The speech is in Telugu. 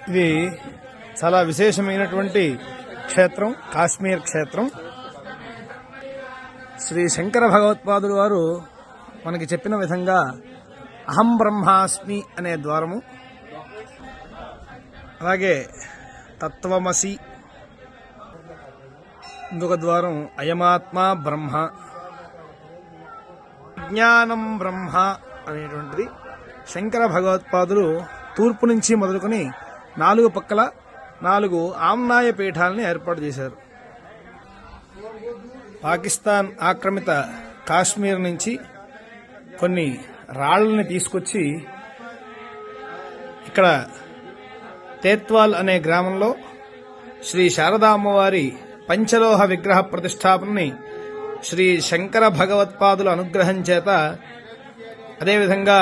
ఇది చాలా విశేషమైనటువంటి క్షేత్రం, కాశ్మీర్ క్షేత్రం. శ్రీ శంకర భగవత్పాదులు వారు మనకి చెప్పిన విధంగా అహం బ్రహ్మాస్మి అనే ద్వారము, అలాగే తత్వమసి, ఇంకొక ద్వారం అయమాత్మ బ్రహ్మ, జ్ఞానం బ్రహ్మ అనేటువంటిది శంకర భగవత్పాదులు తూర్పు నుంచి మొదలుకొని 4 పక్కల 4 ఆమ్నాయ పీఠాలని ఏర్పాటు చేశారు. పాకిస్తాన్ ఆక్రమిత కాశ్మీర్ నుంచి కొన్ని రాళ్లని తీసుకొచ్చి ఇక్కడ తేత్వాల్ అనే గ్రామంలో శ్రీ శారదా అమ్మవారి పంచలోహ విగ్రహ ప్రతిష్టాపనని శ్రీ శంకర భగవత్పాదుల అనుగ్రహం చేత, అదేవిధంగా